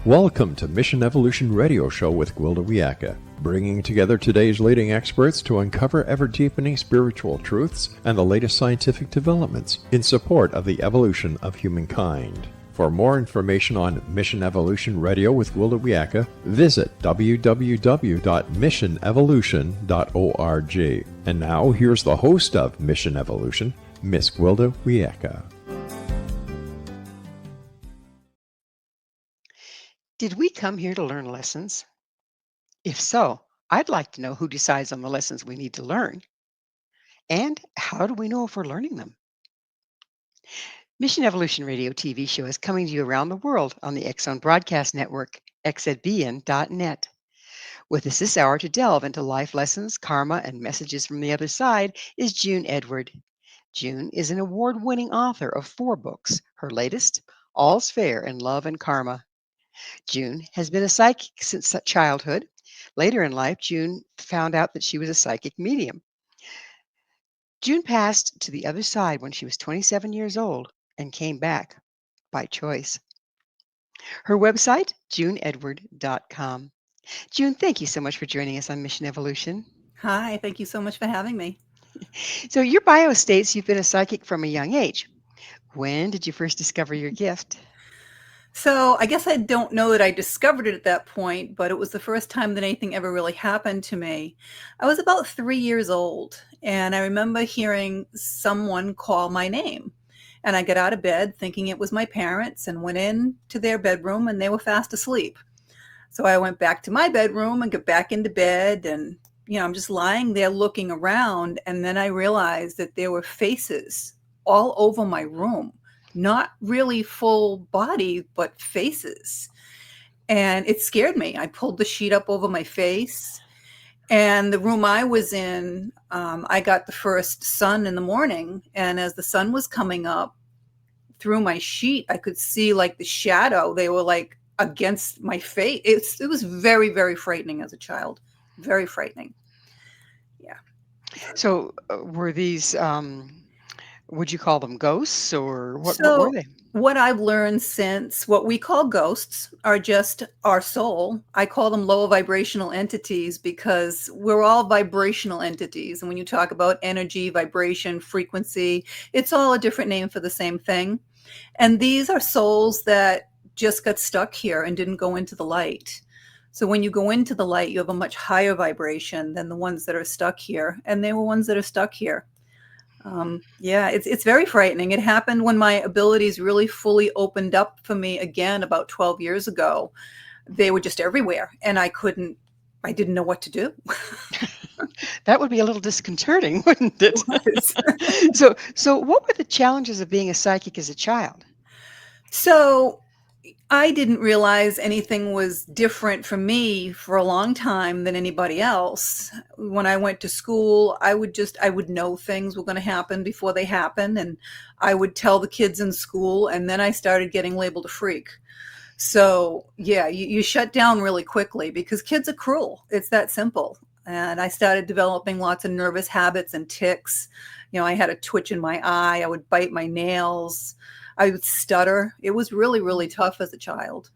Welcome to Mission Evolution Radio Show with Gwilda Wiyaka, bringing together today's leading experts to uncover ever-deepening spiritual truths and the latest scientific developments in support of the evolution of humankind. For more information on Mission Evolution Radio with Gwilda Wiyaka, visit www.missionevolution.org. And now, here's the host of Mission Evolution, Miss Gwilda Wiyaka. Did we come here to learn lessons? If so, I'd like to know who decides on the lessons we need to learn. And how do we know if we're learning them? Mission Evolution Radio TV show is coming to you around the world on the X Zone Broadcast Network, xzbn.net. With us this hour to delve into life lessons, karma, and messages from the other side is June Edward. June is an award-winning author of 4 books. Her latest, All's Fair in Love and Karma. June has been a psychic since childhood. Later in life, June found out that she was a psychic medium. June passed to the other side when she was 27 years old and came back by choice. Her website, juneedward.com. June, thank you so much for joining us on Mission Evolution. Hi, thank you so much for having me. So your bio states you've been a psychic from a young age. When did you first discover your gift? So I guess I don't know that I discovered it at that point, but it was the first time that anything ever really happened to me. I was about 3 years old, and I remember hearing someone call my name. And I got out of bed thinking it was my parents and went in to their bedroom, and they were fast asleep. So I went back to my bedroom and got back into bed, and I'm just lying there looking around, and then I realized that there were faces all over my room. Not really full body, but faces. And it scared me. I pulled the sheet up over my face. And the room I was in, I got the first sun in the morning. And as the sun was coming up through my sheet, I could see like the shadow. They were like against my face. It was very, very frightening as a child. Very frightening. Yeah. So were these... would you call them ghosts, or what were they? What I've learned since, what we call ghosts are just our soul. I call them lower vibrational entities because we're all vibrational entities. And when you talk about energy, vibration, frequency, it's all a different name for the same thing. And these are souls that just got stuck here and didn't go into the light. So when you go into the light, you have a much higher vibration than the ones that are stuck here. And they were ones that are stuck here. It's very frightening. It happened when my abilities really fully opened up for me again about 12 years ago. They were just everywhere, and I didn't know what to do. That would be a little disconcerting, wouldn't it? So what were the challenges of being a psychic as a child? So I didn't realize anything was different for me for a long time than anybody else. When I went to school, I would know things were going to happen before they happened. And I would tell the kids in school, and then I started getting labeled a freak. So yeah, you shut down really quickly because kids are cruel. It's that simple. And I started developing lots of nervous habits and tics. I had a twitch in my eye. I would bite my nails. I would stutter. It was really, really tough as a child.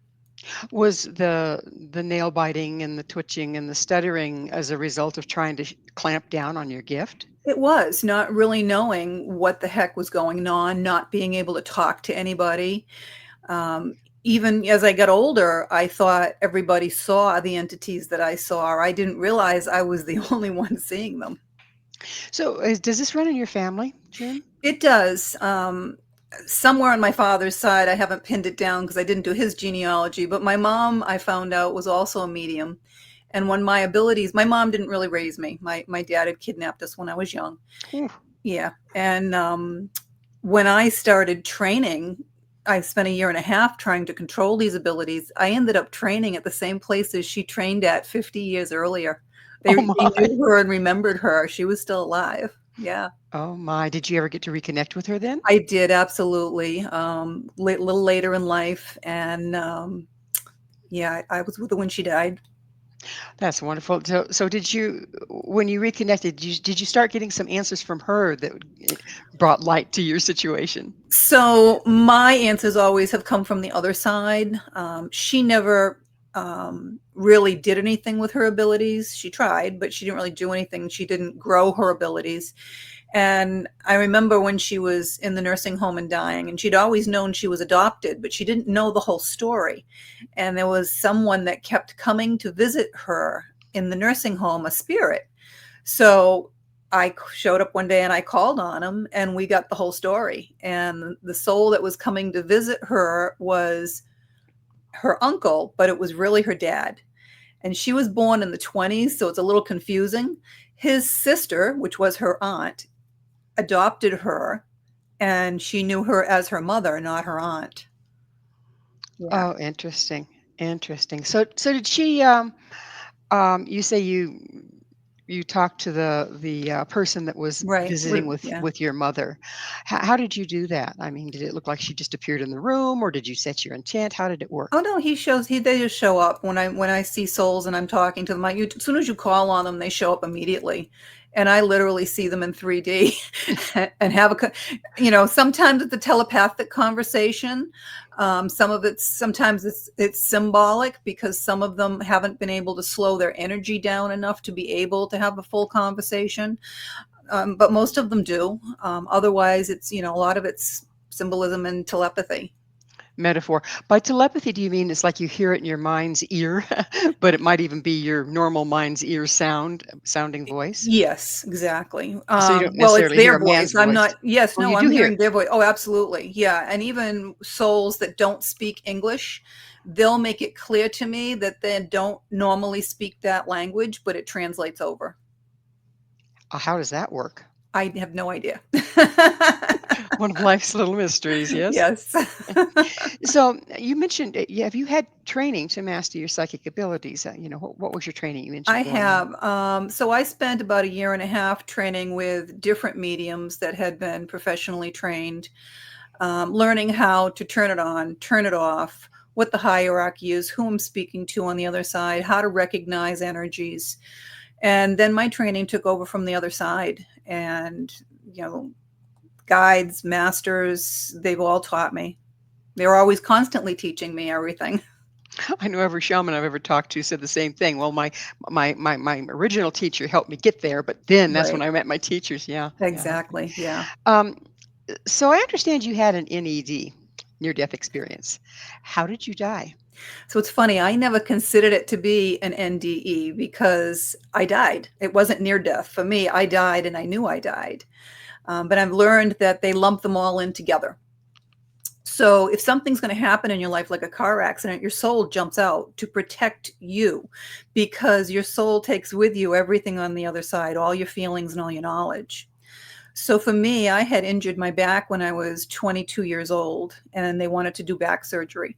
Was the nail biting and the twitching and the stuttering as a result of trying to clamp down on your gift? It was not really knowing what the heck was going on, not being able to talk to anybody. Even as I got older, I thought everybody saw the entities that I saw. I didn't realize I was the only one seeing them. So does this run in your family, June? It does. Somewhere on my father's side, I haven't pinned it down because I didn't do his genealogy, but my mom, I found out, was also a medium. And when my mom didn't really raise me. My dad had kidnapped us when I was young. Yeah. And when I started training, I spent 1.5 years trying to control these abilities. I ended up training at the same places she trained at 50 years earlier. They knew her and remembered her. She was still alive. Yeah. Oh my. Did you ever get to reconnect with her then? I did, absolutely. A little later in life. And I was with her when she died. That's wonderful. So did you, when you reconnected, did you start getting some answers from her that brought light to your situation? So my answers always have come from the other side. She never really did anything with her abilities. She tried, but she didn't really do anything. She didn't grow her abilities. And I remember when she was in the nursing home and dying, and she'd always known she was adopted, but she didn't know the whole story. And there was someone that kept coming to visit her in the nursing home, a spirit. So I showed up one day and I called on him, and we got the whole story. And the soul that was coming to visit her was her uncle, but it was really her dad. And she was born in the 20s, so it's a little confusing. His sister, which was her aunt, adopted her, and she knew her as her mother, not her aunt. Yeah. Oh, interesting. Interesting. So did she you say you talked to the person that was Right. visiting Yeah. with your mother. How did you do that? I mean, did it look like she just appeared in the room, or did you set your intent? How did it Oh work? no, they just show up when I see souls and I'm talking to them. As soon as you call on them, they show up immediately. And I literally see them in 3D and have sometimes it's a telepathic conversation. Sometimes it's symbolic because some of them haven't been able to slow their energy down enough to be able to have a full conversation. But most of them do. Otherwise, a lot of it's symbolism and telepathy. Metaphor. By telepathy, do you mean it's like you hear it in your mind's ear, but it might even be your normal mind's ear sounding voice? Yes, exactly. So you don't Well, it's necessarily hear their a man's voice. I'm voice. not yes, Oh, no, you I'm do hear hearing it. their voice. Oh, absolutely. Yeah, and even souls that don't speak English, they'll make it clear to me that they don't normally speak that language, but it translates over. How does that work? I have no idea. One of life's little mysteries, yes? Yes. So you mentioned, have you had training to master your psychic abilities? What was your training you I mentioned going on? have. So I spent about a year and a half training with different mediums that had been professionally trained, learning how to turn it on, turn it off, what the hierarchy is, who I'm speaking to on the other side, how to recognize energies. And then my training took over from the other side. And, guides, masters, they've all taught me. They were always constantly teaching me everything. I know every shaman I've ever talked to said the same thing. Well, my original teacher helped me get there, but then that's when Right. I met my teachers. Yeah, yeah. Okay. Exactly. Yeah. Um, so I understand you had an NED, near death experience. How did you die? So it's funny, I never considered it to be an NDE because I died. It wasn't near death. For me, I died and I knew I died. But I've learned that they lump them all in together. So if something's going to happen in your life, like a car accident, your soul jumps out to protect you because your soul takes with you everything on the other side, all your feelings and all your knowledge. So for me, I had injured my back when I was 22 years old, and they wanted to do back surgery.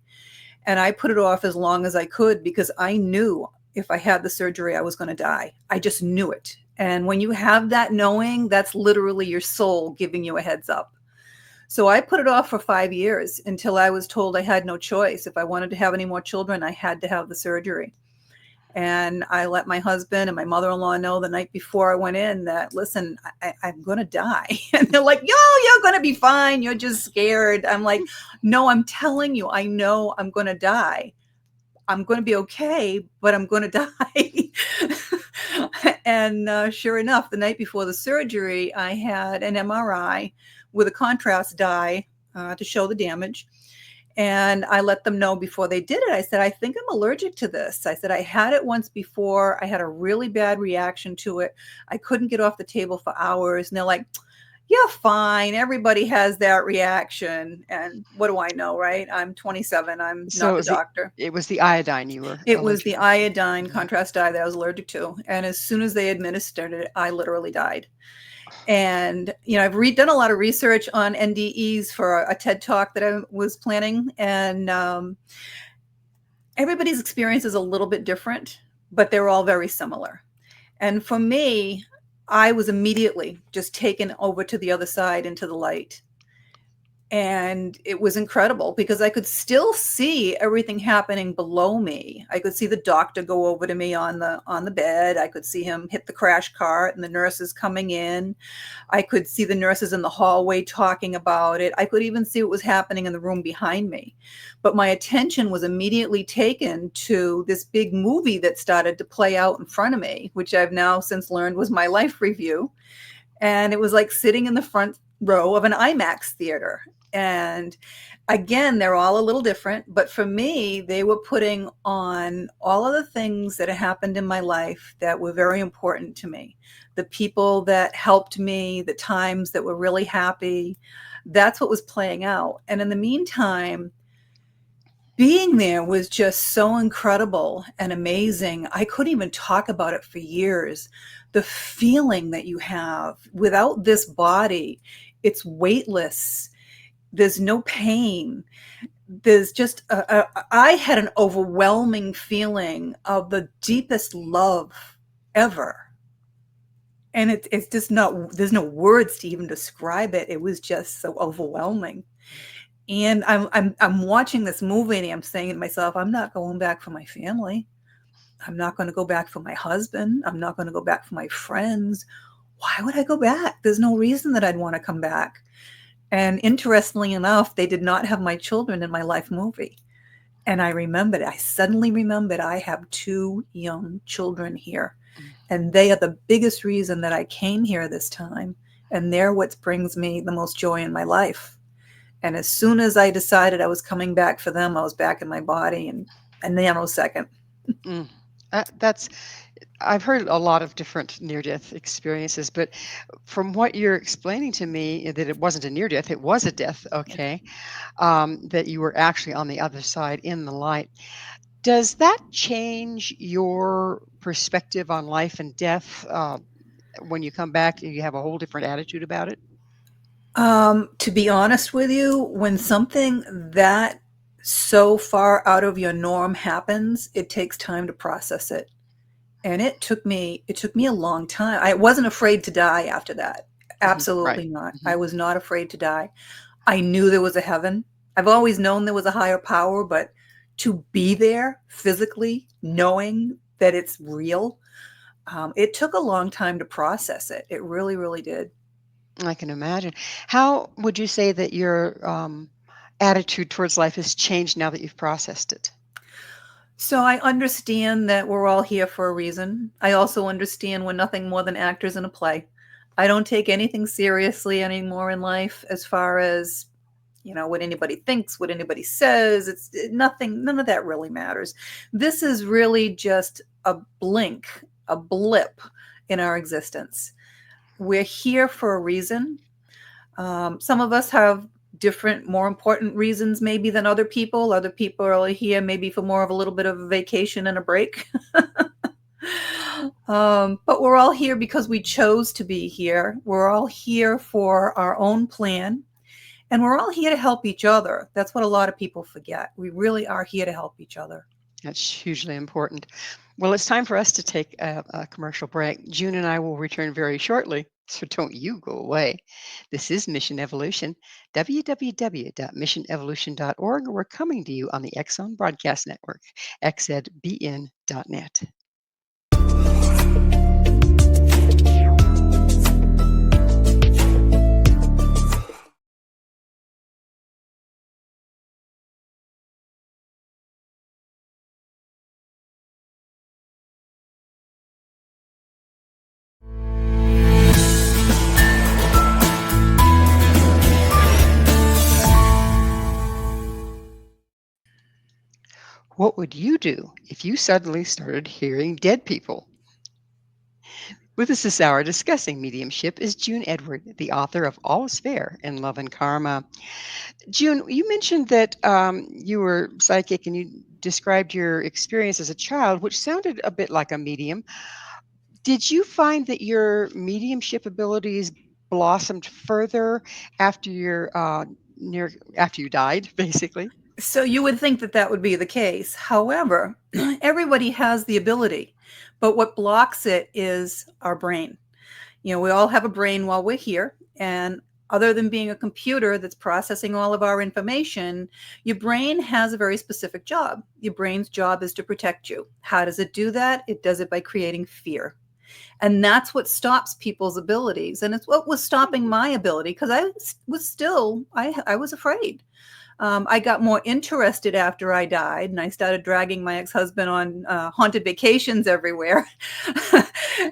And I put it off as long as I could because I knew if I had the surgery, I was going to die. I just knew it. And when you have that knowing, that's literally your soul giving you a heads up. So I put it off for 5 years until I was told I had no choice. If I wanted to have any more children, I had to have the surgery. And I let my husband and my mother-in-law know the night before I went in that, listen, I'm going to die. And they're like, yo, you're going to be fine. You're just scared. I'm like, no, I'm telling you, I know I'm going to die. I'm going to be okay, but I'm going to die. And sure enough, the night before the surgery, I had an MRI with a contrast dye to show the damage. And I let them know before they did it. I said, I think I'm allergic to this. I said, I had it once before. I had a really bad reaction to it. I couldn't get off the table for hours. And they're like, yeah, fine. Everybody has that reaction. And what do I know, right? I'm 27. I'm So not the doctor. it was the iodine you were It was allergic the to. iodine Mhm. contrast dye that I was allergic to. And as soon as they administered it, I literally died. And, I've done a lot of research on NDEs for a TED talk that I was planning. And everybody's experience is a little bit different, but they're all very similar. And for me, I was immediately just taken over to the other side into the light. And it was incredible because I could still see everything happening below me. I could see the doctor go over to me on the bed. I could see him hit the crash cart and the nurses coming in. I could see the nurses in the hallway talking about it. I could even see what was happening in the room behind me. But my attention was immediately taken to this big movie that started to play out in front of me, which I've now since learned was my life review. And it was like sitting in the front row of an IMAX theater. And again, they're all a little different, but for me, they were putting on all of the things that had happened in my life that were very important to me. The people that helped me, the times that were really happy. That's what was playing out. And in the meantime, being there was just so incredible and amazing. I couldn't even talk about it for years. The feeling that you have without this body, it's weightless. There's no pain. There's just, I had an overwhelming feeling of the deepest love ever. And it's just not, there's no words to even describe it. It was just so overwhelming. And I'm watching this movie and I'm saying to myself, I'm not going back for my family. I'm not going to go back for my husband. I'm not going to go back for my friends. Why would I go back? There's no reason that I'd want to come back. And interestingly enough, they did not have my children in my life movie. And I suddenly remembered I have 2 young children here. And they are the biggest reason that I came here this time. And they're what brings me the most joy in my life. And as soon as I decided I was coming back for them, I was back in my body in a nanosecond. Mm. That's I've heard a lot of different near-death experiences, but from what you're explaining to me, that it wasn't a near-death, it was a death, okay, that you were actually on the other side in the light. Does that change your perspective on life and death when you come back? Do you have a whole different attitude about it? To be honest with you, when something that so far out of your norm happens, it takes time to process it. And it took me a long time. I wasn't afraid to die after that. Right. Absolutely not. Mhm. I was not afraid to die. I knew there was a heaven. I've always known there was a higher power, but to be there physically, knowing that it's real, it took a long time to process it. It really, really did. I can imagine. How would you say that your attitude towards life has changed now that you've processed it? So I understand that we're all here for a reason. I also understand we're nothing more than actors in a play. I don't take anything seriously anymore in life as far as, what anybody thinks, what anybody says. Nothing, none of that really matters. This is really just a blink, a blip in our existence. We're here for a reason. Some of us have different, more important reasons maybe than other people. Other people are here maybe for more of a little bit of a vacation and a break. But we're all here because we chose to be here. We're all here for our own plan. And we're all here to help each other. That's what a lot of people forget. We really are here to help each other. That's hugely important. Well, it's time for us to take a commercial break. June and I will return very shortly, so don't you go away. This is Mission Evolution, www.missionevolution.org. We're coming to you on the Exxon Broadcast Network, xzbn.net. What would you do if you suddenly started hearing dead people? With us this hour discussing mediumship is June Edward, the author of All is Fair in Love and Karma. June, you mentioned that you were psychic and you described your experience as a child, which sounded a bit like a medium. Did you find that your mediumship abilities blossomed further after your after you died, basically? So you would think that that would be the case. However, everybody has the ability, but what blocks it is our brain. We all have a brain while we're here, and Other than being a computer that's processing all of our information, your brain has a very specific job. Your brain's job is to protect you. How does it do that? It does it by creating fear. And that's what stops people's abilities. And it's what was stopping my ability, because I was afraid. I got more interested after I died, and I started dragging my ex-husband on haunted vacations everywhere.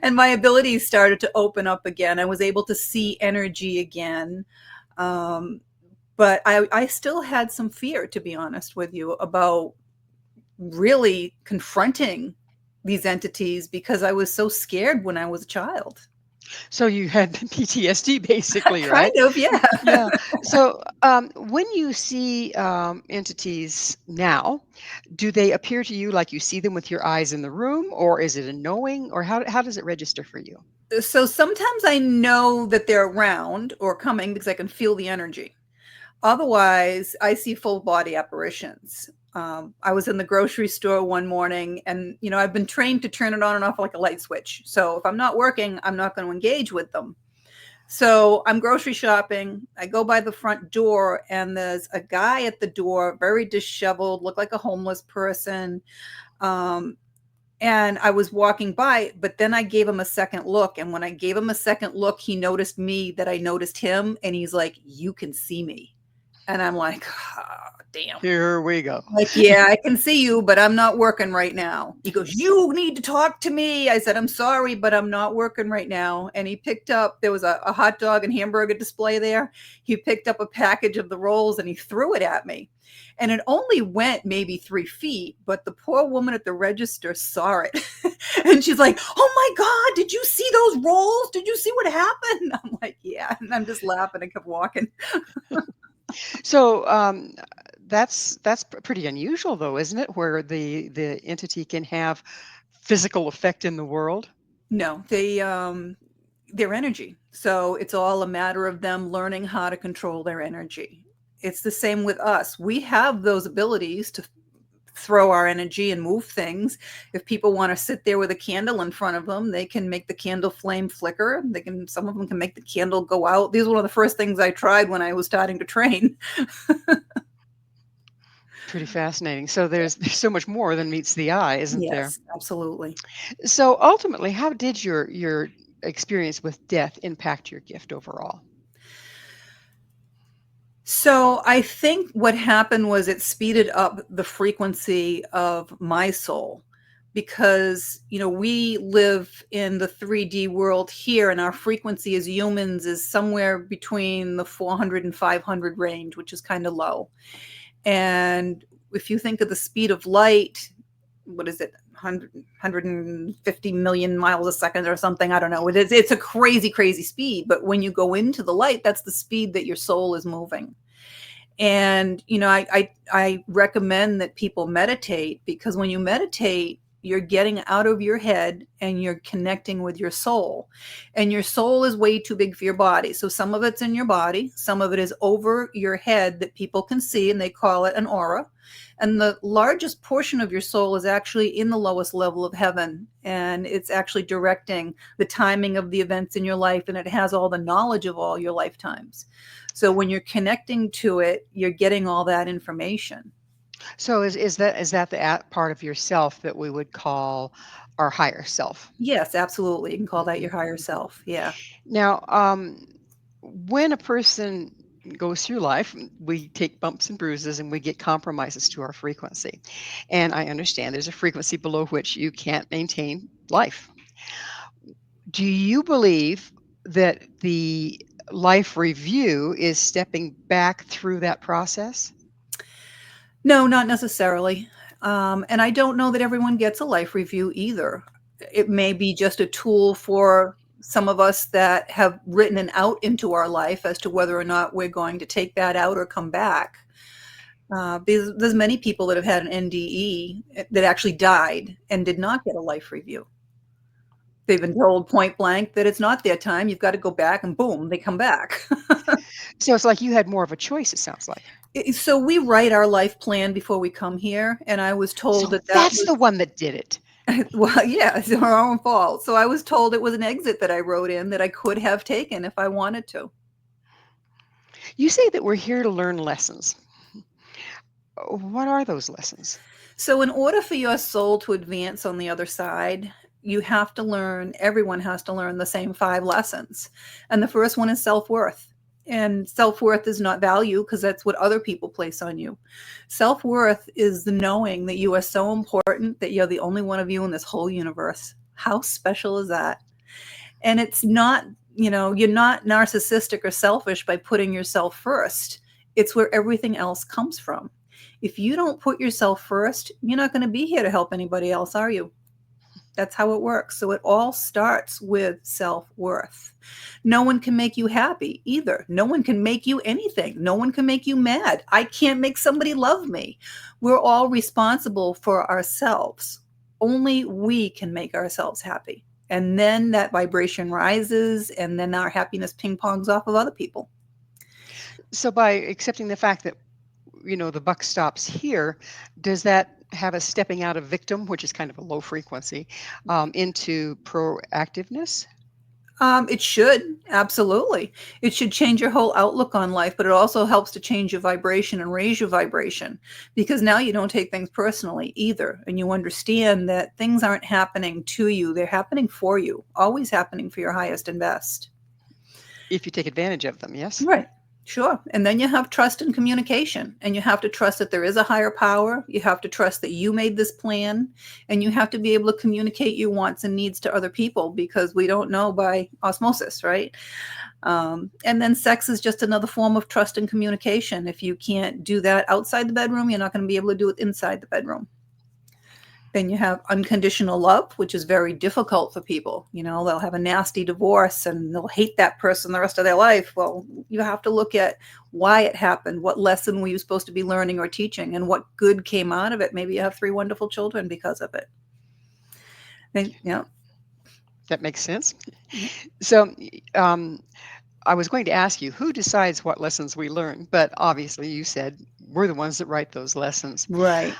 And my abilities started to open up again. I was able to see energy again. But I still had some fear, to be honest with you, about really confronting these entities, because I was so scared when I was a child. So you had PTSD basically, right? Kind of, yeah. Yeah. So when you see entities now, do they appear to you like you see them with your eyes in the room, or is it a knowing, or how does it register for you? So sometimes I know that they're around or coming because I can feel the energy. Otherwise, I see full body apparitions. I was in the grocery store one morning, and I've been trained to turn it on and off like a light switch. So if I'm not working, I'm not going to engage with them. So I'm grocery shopping. I go by the front door, and there's a guy at the door, very disheveled, looked like a homeless person. And I was walking by, but then I gave him a second look. And when I gave him a second look, he noticed me, that I noticed him. And he's like, "You can see me." And I'm like, "Oh, damn." Here we go. Like, "Yeah, I can see you, but I'm not working right now." He goes, "You need to talk to me." I said, "I'm sorry, but I'm not working right now." And he picked up, there was a hot dog and hamburger display there. He picked up a package of the rolls and he threw it at me. And it only went maybe 3 feet, but the poor woman at the register saw it. And she's like, "Oh my God, did you see those rolls? Did you see what happened?" I'm like, "Yeah." And I'm just laughing and kept walking. So that's pretty unusual, though, isn't it? Where the entity can have physical effect in the world. No, their energy. So it's all a matter of them learning how to control their energy. It's the same with us. We have those abilities to throw our energy and move things. If people want to sit there with a candle in front of them, they can make the candle flame flicker. Some of them can make the candle go out. These were one of the first things I tried when I was starting to train. Pretty fascinating. So there's so much more than meets the eye, isn't there? Yes, absolutely. So ultimately, how did your experience with death impact your gift overall? So I think what happened was it speeded up the frequency of my soul, because, we live in the 3D world here, and our frequency as humans is somewhere between the 400 and 500 range, which is kind of low. And if you think of the speed of light, what is it? 150 million miles a second or something. I don't know. It's a crazy, crazy speed. But when you go into the light, that's the speed that your soul is moving. And, I recommend that people meditate, because when you meditate, you're getting out of your head and you're connecting with your soul. And your soul is way too big for your body. So some of it's in your body, some of it is over your head that people can see, and they call it an aura. And the largest portion of your soul is actually in the lowest level of heaven. And it's actually directing the timing of the events in your life. And it has all the knowledge of all your lifetimes. So when you're connecting to it, you're getting all that information. So is that the part of yourself that we would call our higher self? Yes, absolutely. You can call that your higher self. Yeah. Now, when a person goes through life, we take bumps and bruises and we get compromises to our frequency. And I understand there's a frequency below which you can't maintain life. Do you believe that the life review is stepping back through that process? No, not necessarily. And I don't know that everyone gets a life review either. It may be just a tool for some of us that have written an out into our life as to whether or not we're going to take that out or come back. Because there's many people that have had an NDE that actually died and did not get a life review. They've been told point blank that it's not their time. You've got to go back, and boom, they come back. So it's like you had more of a choice, it sounds like. So we write our life plan before we come here, and I was told So that that's was the one that did it. well, yeah, it's our own fault. So I was told it was an exit that I wrote in that I could have taken if I wanted to. You say that we're here to learn lessons. What are those lessons? So, in order for your soul to advance on the other side, you have to learn, everyone has to learn the same 5 lessons. And the first one is self worth. And self worth is not value because that's what other people place on you. Self worth is the knowing that you are so important that you're the only one of you in this whole universe. How special is that? And it's not, you're not narcissistic or selfish by putting yourself first. It's where everything else comes from. If you don't put yourself first, you're not going to be here to help anybody else, are you? That's how it works. So it all starts with self-worth. No one can make you happy either. No one can make you anything. No one can make you mad. I can't make somebody love me. We're all responsible for ourselves. Only we can make ourselves happy. And then that vibration rises, and then our happiness ping pongs off of other people. So by accepting the fact that, the buck stops here, does that have us stepping out of victim, which is kind of a low frequency, into proactiveness? It should, absolutely. It should change your whole outlook on life, but it also helps to change your vibration and raise your vibration, because now you don't take things personally either. And you understand that things aren't happening to you, they're happening for you, always happening for your highest and best. If you take advantage of them, yes? Right. Sure. And then you have trust and communication, and you have to trust that there is a higher power. You have to trust that you made this plan, and you have to be able to communicate your wants and needs to other people, because we don't know by osmosis, right? And then sex is just another form of trust and communication. If you can't do that outside the bedroom, you're not going to be able to do it inside the bedroom. Then you have unconditional love, which is very difficult for people. They'll have a nasty divorce and they'll hate that person the rest of their life. Well, you have to look at why it happened, what lesson were you supposed to be learning or teaching, and what good came out of it. Maybe you have 3 wonderful children because of it. That makes sense. So, I was going to ask you, who decides what lessons we learn? But obviously, you said we're the ones that write those lessons. Right.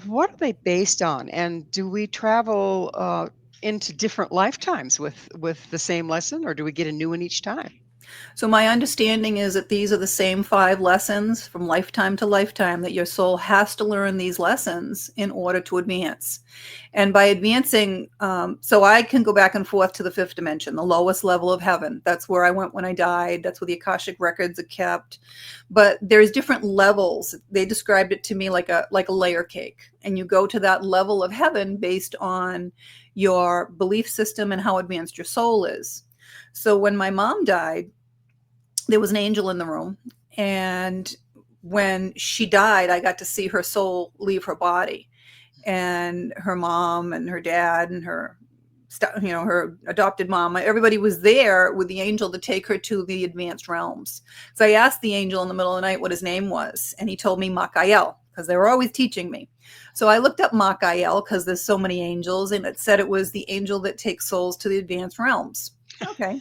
What are they based on? And do we travel into different lifetimes with the same lesson, or do we get a new one each time? So my understanding is that these are the same 5 lessons from lifetime to lifetime, that your soul has to learn these lessons in order to advance. And by advancing, so I can go back and forth to the 5th dimension, the lowest level of heaven. That's where I went when I died. That's where the Akashic records are kept. But there's different levels. They described it to me like a layer cake. And you go to that level of heaven based on your belief system and how advanced your soul is. So when my mom died, there was an angel in the room, and when she died, I got to see her soul leave her body, and her mom and her dad and her adopted mom, everybody was there with the angel to take her to the advanced realms. So I asked the angel in the middle of the night what his name was, and he told me Makael, because they were always teaching me. So I looked up Makael because there's so many angels, and it said it was the angel that takes souls to the advanced realms. Okay.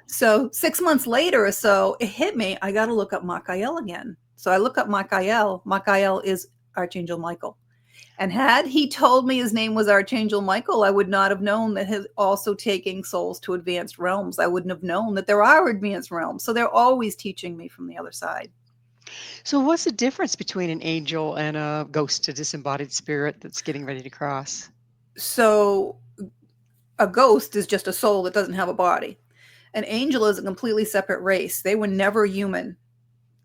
So 6 months later or so, it hit me. I got to look up Makael again. So I look up Makael. Makael is Archangel Michael. And had he told me his name was Archangel Michael, I would not have known that he's also taking souls to advanced realms. I wouldn't have known that there are advanced realms. So they're always teaching me from the other side. So what's the difference between an angel and a ghost, a disembodied spirit that's getting ready to cross? So a ghost is just a soul that doesn't have a body. An angel is a completely separate race. They were never human.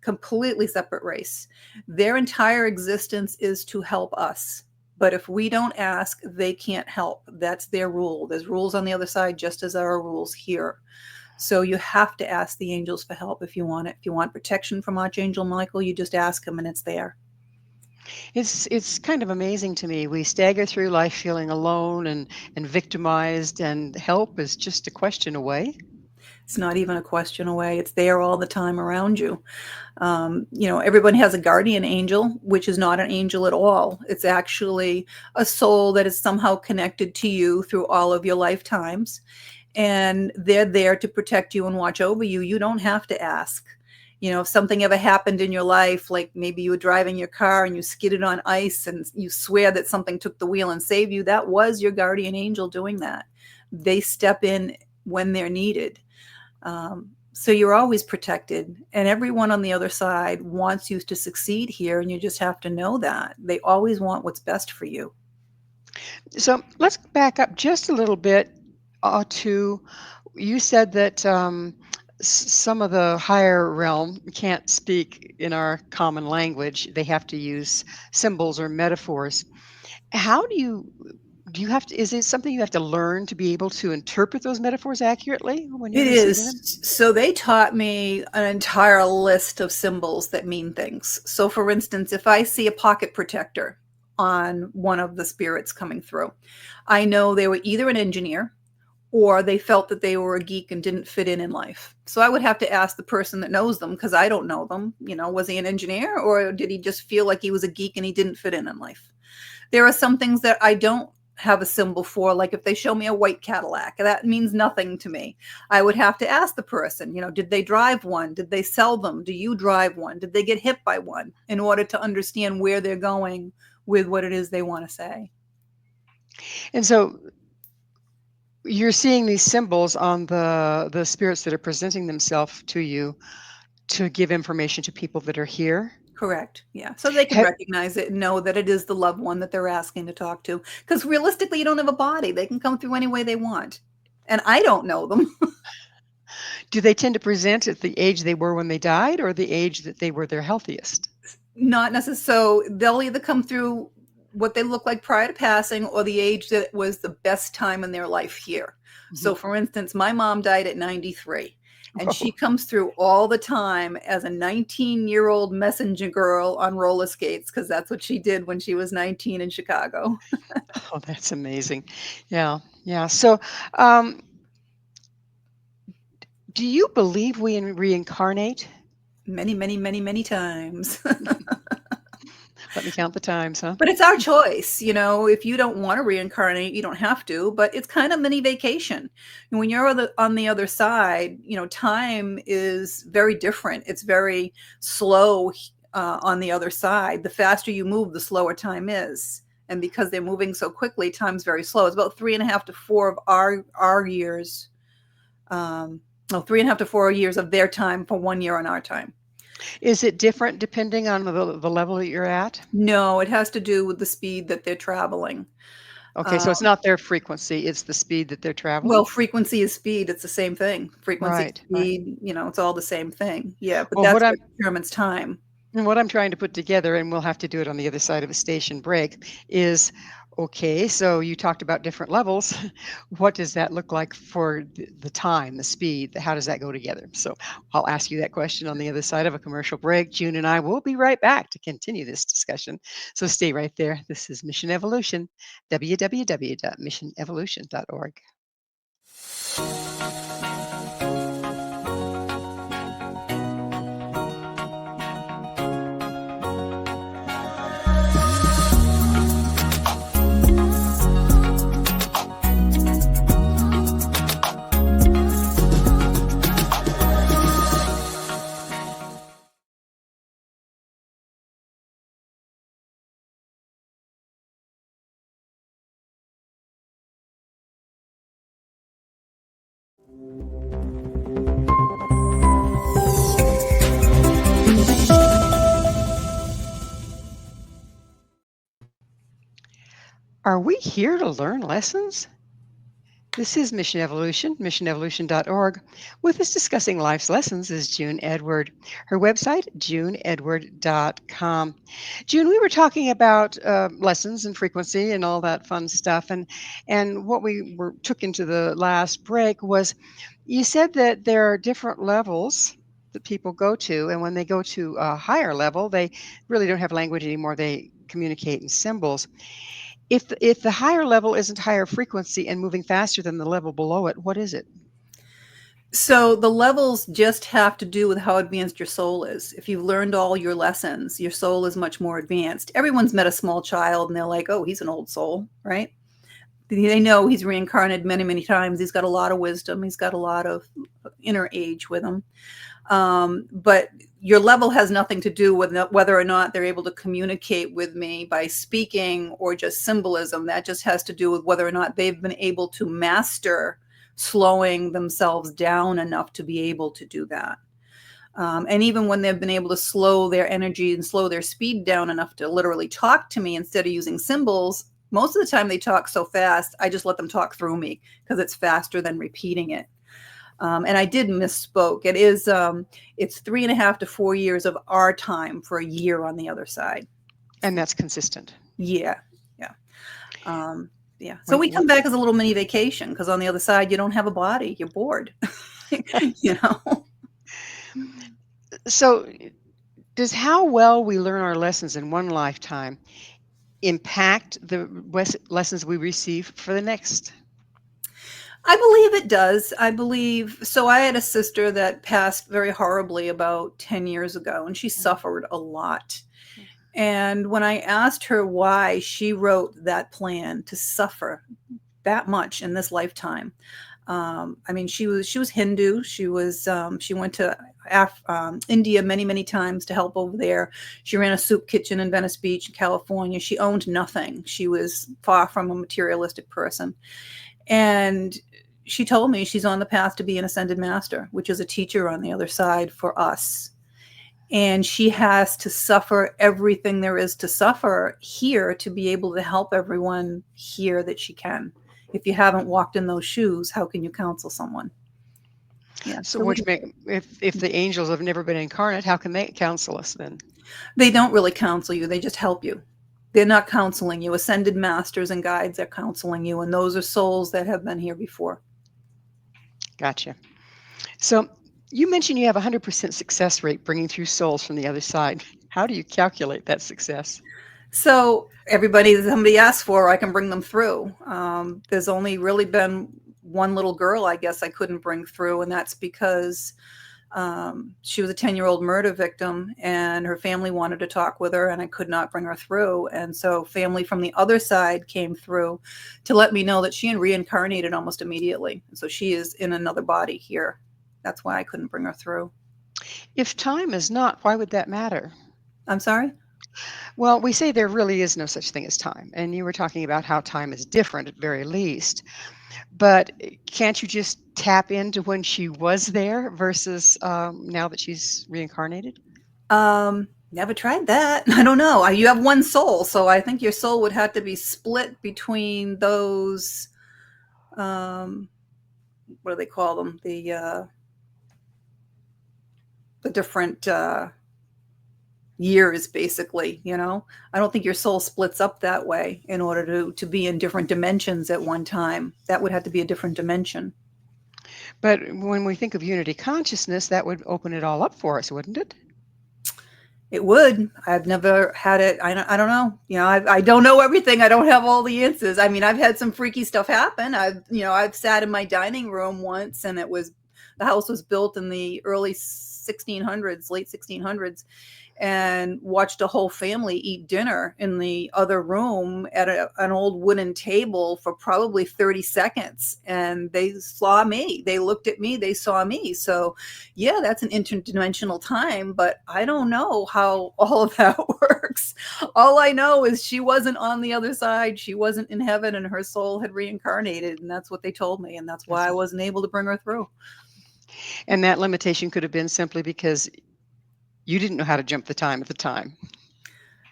Completely separate race. Their entire existence is to help us. But if we don't ask, they can't help. That's their rule. There's rules on the other side, just as there are rules here. So you have to ask the angels for help if you want it. If you want protection from Archangel Michael, you just ask him and it's there. It's kind of amazing to me. We stagger through life feeling alone and victimized, and help is just a question away. It's not even a question away. It's there all the time around you. Everyone has a guardian angel, which is not an angel at all. It's actually a soul that is somehow connected to you through all of your lifetimes. And they're there to protect you and watch over you. You don't have to ask. If something ever happened in your life, like maybe you were driving your car and you skidded on ice and you swear that something took the wheel and saved you, that was your guardian angel doing that. They step in when they're needed. So you're always protected, and everyone on the other side wants you to succeed here, and you just have to know that. They always want what's best for you. So let's back up just a little bit to you said that some of the higher realm can't speak in our common language. They have to use symbols or metaphors. How do you have to, is it something you have to learn to be able to interpret those metaphors accurately when you're It receiving them? is. So they taught me an entire list of symbols that mean things. So, for instance, if I see a pocket protector on one of the spirits coming through, I know they were either an engineer or they felt that they were a geek and didn't fit in life. So I would have to ask the person that knows them, because I don't know them. Was he an engineer, or did he just feel like he was a geek and he didn't fit in life? There are some things that I don't have a symbol for, like if they show me a white Cadillac, that means nothing to me. I would have to ask the person, did they drive one? Did they sell them? Do you drive one? Did they get hit by one? In order to understand where they're going with what it is they want to say. And so you're seeing these symbols on the spirits that are presenting themselves to you to give information to people that are here. Correct. Yeah. So they can Ha- recognize it and know that it is the loved one that they're asking to talk to. Because realistically, you don't have a body. They can come through any way they want. And I don't know them. Do they tend to present at the age they were when they died, or the age that they were their healthiest? Not necessarily. So they'll either come through what they look like prior to passing, or the age that was the best time in their life here. So, Mhm. for instance, my mom died at 93. And she Whoa. comes through all the time as a 19-year-old messenger girl on roller skates, because that's what she did when she was 19 in Chicago. Oh, that's amazing. Yeah, yeah. So, um, do you believe we reincarnate? Many, many, many, many times. Let me count the times, huh? But it's our choice. If you don't want to reincarnate, you don't have to, but it's kind of mini vacation. And when you're on the other side, time is very different. It's very slow on the other side. The faster you move, the slower time is. And because they're moving so quickly, time's very slow. It's about 3.5 to 4 of our years. 3.5 to 4 years of their time for 1 year on our time. Is it different depending on the level that you're at? No, it has to do with the speed that they're traveling. Okay, so it's not their frequency, it's the speed that they're traveling? Well, frequency is speed. It's the same thing. Frequency, Right, right. speed, it's all the same thing. Yeah, but Well, that's what determines time. what I'm trying to put together, and we'll have to do it on the other side of a station break, is okay, so you talked about different levels. What does that look like for the time, the speed? How does that go together? So I'll ask you that question on the other side of a commercial break. June and I will be right back to continue this discussion. So stay right there. This is Mission Evolution, www.missionevolution.org. Are we here to learn lessons? This is Mission Evolution, missionevolution.org. With us discussing life's lessons is June Edward. Her website, juneedward.com. June, we were talking about lessons and frequency and all that fun stuff. And what we took into the last break was you said that there are different levels that people go to. And when they go to a higher level, they really don't have language anymore. They communicate in symbols. If the higher level isn't higher frequency and moving faster than the level below it, what is it? So the levels just have to do with how advanced your soul is. If you've learned all your lessons, your soul is much more advanced. Everyone's met a small child and they're like, oh, he's an old soul, right? They know he's reincarnated many, many times. He's got a lot of wisdom. He's got a lot of inner age with him. But your level has nothing to do with whether or not they're able to communicate with me by speaking or just symbolism. That just has to do with whether or not they've been able to master slowing themselves down enough to be able to do that. And even when they've been able to slow their energy and slow their speed down enough to literally talk to me instead of using symbols, most of the time they talk so fast, I just let them talk through me because it's faster than repeating it. And I did misspoke. It is, it's 3.5 to 4 years of our time for a year on the other side. And that's consistent. Yeah. Yeah. Yeah. So we come back as a little mini vacation because on the other side, you don't have a body. You're bored, you know? So does how well we learn our lessons in one lifetime impact the lessons we receive for the next? I believe it does. I believe so. I had a sister that passed very horribly about 10 years ago, and she suffered a lot. And when I asked her why she wrote that plan to suffer that much in this lifetime, I mean, she was Hindu. She went to India many times to help over there. She ran a soup kitchen in Venice Beach, California. She owned nothing. She was far from a materialistic person. And she told me she's on the path to be an ascended master, which is a teacher on the other side for us. And she has to suffer everything there is to suffer here to be able to help everyone here that she can. If you haven't walked in those shoes, how can you counsel someone? Yeah. So which if the angels have never been incarnate, how can they counsel us then? They don't really counsel you. They just help you. They're not counseling you. Ascended masters and guides are counseling you. And those are souls that have been here before. Gotcha. So you mentioned you have a 100% success rate bringing through souls from the other side. How do you calculate that success? So everybody that somebody asks for, I can bring them through. There's only really been one little girl, I guess, I couldn't bring through, and that's because she was a 10-year-old murder victim, and her family wanted to talk with her, and I could not bring her through. And so family from the other side came through to let me know that she had reincarnated almost immediately. So she is in another body here. That's why I couldn't bring her through. If time is not, why would that matter? I'm sorry? Well, we say there really is no such thing as time. And you were talking about how time is different at very least. But can't you just tap into when she was there versus now that she's reincarnated? Never tried that. I don't know. You have one soul, so I think your soul would have to be split between those. What do they call them? The different years, basically. You know, I don't think your soul splits up that way in order to be in different dimensions at one time. That would have to be a different dimension. But when we think of unity consciousness, that would open it all up for us, wouldn't it? It would. I've never had it. I don't know. You know, I don't know everything. I don't have all the answers. I mean, I've had some freaky stuff happen. I've sat in my dining room once, and the house was built in the early 1600s, late 1600s, and watched a whole family eat dinner in the other room at an old wooden table for probably 30 seconds. And they saw me. They looked at me. They saw me. So, yeah, that's an interdimensional time, but I don't know how all of that works. All I know is she wasn't on the other side. She wasn't in heaven, and her soul had reincarnated. And that's what they told me. And that's why I wasn't able to bring her through. And that limitation could have been simply because you didn't know how to jump the time at the time.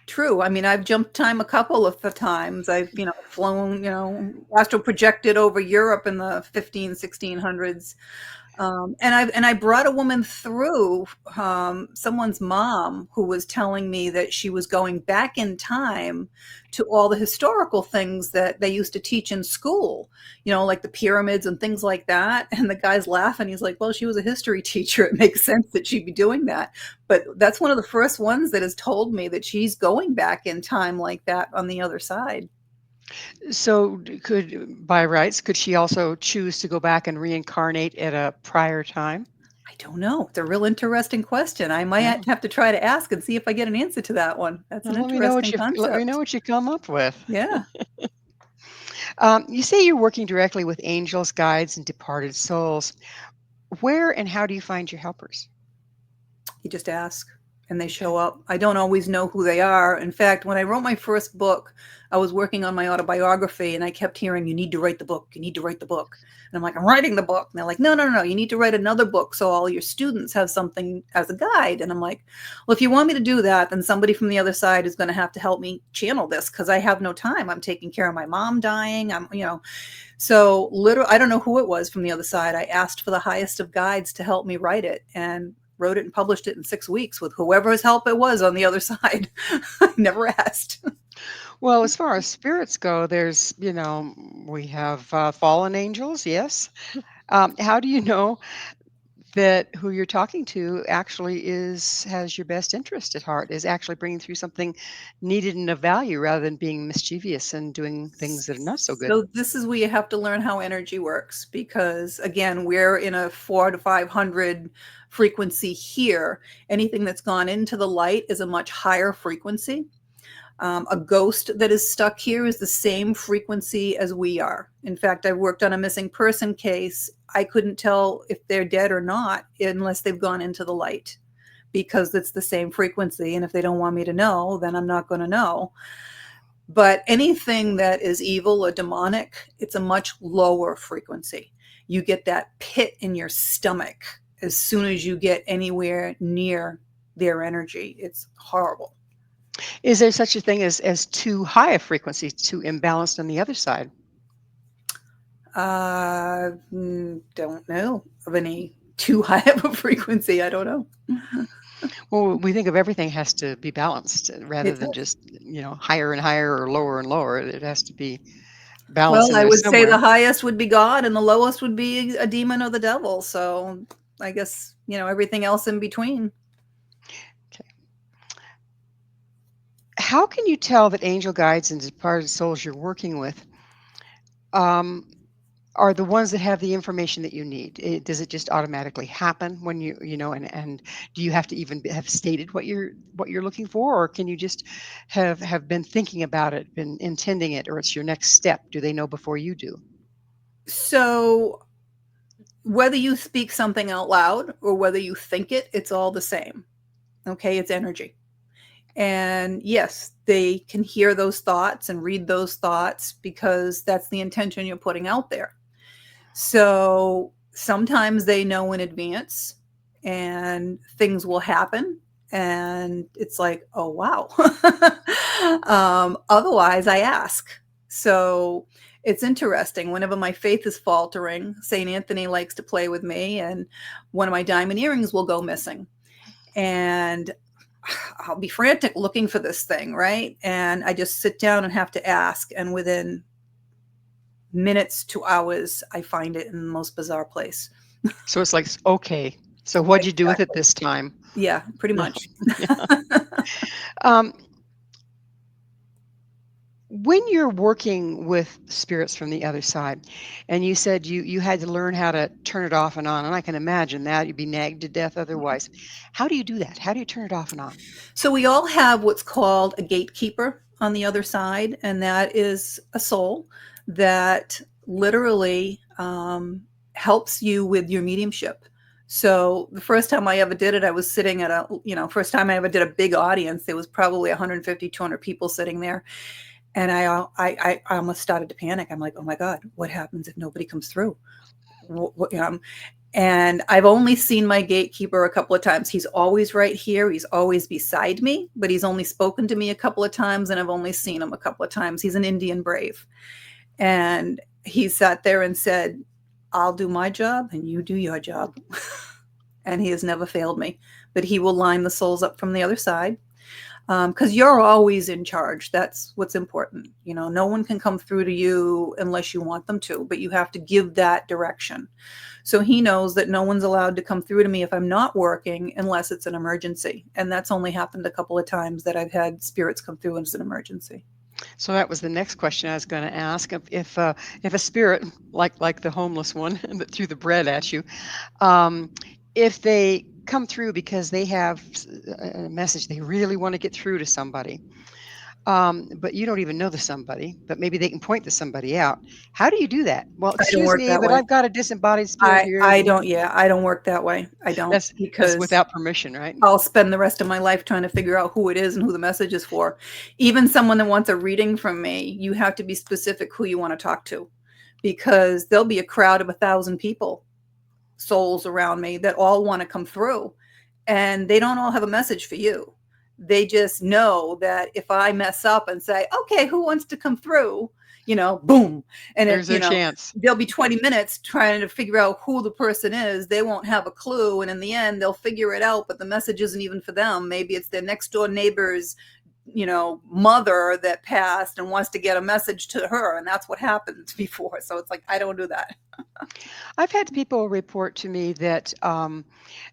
True. I mean, I've jumped time a couple of times. I've, flown, astral projected over Europe in the 1600s. And I brought a woman through, someone's mom, who was telling me that she was going back in time to all the historical things that they used to teach in school, like the pyramids and things like that. And the guy's laughing. He's like, well, she was a history teacher. It makes sense that she'd be doing that. But that's one of the first ones that has told me that she's going back in time like that on the other side. So by rights, could she also choose to go back and reincarnate at a prior time? I don't know. It's a real interesting question. I might have to try to ask and see if I get an answer to that one. That's an interesting concept. Let me know what you come up with. Yeah. You say you're working directly with angels, guides, and departed souls. Where and how do you find your helpers? You just ask. and they show up. I don't always know who they are. In fact, when I wrote my first book, I was working on my autobiography and I kept hearing, you need to write the book. You need to write the book. And I'm like, I'm writing the book. And they're like, no, no, no, you need to write another book so all your students have something as a guide. And I'm like, well, if you want me to do that, then somebody from the other side is going to have to help me channel this because I have no time. I'm taking care of my mom dying. So literally, I don't know who it was from the other side. I asked for the highest of guides to help me write it and wrote it and published it in 6 weeks with whoever's help it was on the other side. I never asked. Well, as far as spirits go, we have fallen angels, yes. How do you know that who you're talking to actually has your best interest at heart, is actually bringing through something needed and of value rather than being mischievous and doing things that are not so good? So this is where you have to learn how energy works because again, we're in a 4 to 500 frequency here. Anything that's gone into the light is a much higher frequency. A ghost that is stuck here is the same frequency as we are. In fact, I've worked on a missing person case. I couldn't tell if they're dead or not unless they've gone into the light because it's the same frequency. And if they don't want me to know, then I'm not going to know. But anything that is evil or demonic, it's a much lower frequency. You get that pit in your stomach as soon as you get anywhere near their energy. It's horrible. Is there such a thing as too high a frequency, too imbalanced on the other side? Don't know of any too high of a frequency. I don't know. Well, we think of everything has to be balanced rather It than does. just, higher and higher or lower and lower. It has to be balanced Well, in I there would say somewhere. the highest would be God and the lowest would be a demon or the devil. So I guess, everything else in between. Okay. How can you tell that angel guides and departed souls you're working with um, are the ones that have the information that you need? Does it just automatically happen when and do you have to even have stated what you're looking for, or can you just have been thinking about it, been intending it, or it's your next step? Do they know before you do? So whether you speak something out loud or whether you think it, it's all the same. Okay, it's energy. And yes, they can hear those thoughts and read those thoughts because that's the intention you're putting out there. So sometimes they know in advance and things will happen. And it's like, oh, wow. Otherwise, I ask. So it's interesting. Whenever my faith is faltering, St. Anthony likes to play with me, and one of my diamond earrings will go missing. And I'll be frantic looking for this thing, right? And I just sit down and have to ask. And within minutes to hours, I find it in the most bizarre place. So it's like, okay, so what'd you do with it Exactly. this time? Yeah, pretty much. Um, when you're working with spirits from the other side, and you said you had to learn how to turn it off and on, and I can imagine that you'd be nagged to death otherwise. How do you do that? How do you turn it off and on? So we all have what's called a gatekeeper on the other side, and that is a soul that literally helps you with your mediumship. So the first time I ever did it, I was sitting at first time I ever did a big audience. There was probably 150, 200 people sitting there. And I almost started to panic. I'm like, oh my God, what happens if nobody comes through? And I've only seen my gatekeeper a couple of times. He's always right here. He's always beside me, but he's only spoken to me a couple of times, and I've only seen him a couple of times. He's an Indian brave. And he sat there and said, I'll do my job and you do your job. And he has never failed me. But he will line the souls up from the other side. Because you're always in charge. That's what's important. No one can come through to you unless you want them to, but you have to give that direction. So he knows that no one's allowed to come through to me if I'm not working unless it's an emergency. And that's only happened a couple of times that I've had spirits come through as an emergency. So that was the next question I was going to ask. If a spirit like the homeless one that threw the bread at you, if they come through because they have a message they really want to get through to somebody, but you don't even know the somebody, but maybe they can point to somebody out. How do you do that? Well, I don't excuse work me, that but way. I've got a disembodied spirit here. I don't, yeah, I don't work that way. I don't, That's because without permission, right? I'll spend the rest of my life trying to figure out who it is and who the message is for. Even someone that wants a reading from me, you have to be specific who you want to talk to, because there'll be a crowd of 1,000 people, souls around me, that all want to come through, and they don't all have a message for you. They just know that if I mess up and say, okay, who wants to come through, boom, and There's their chance. there'll be 20 minutes trying to figure out who the person is. They won't have a clue, and in the end they'll figure it out, but the message isn't even for them. Maybe it's their next door neighbor's mother that passed and wants to get a message to her, and that's what happened before. So it's like, I don't do that. I've had people report to me that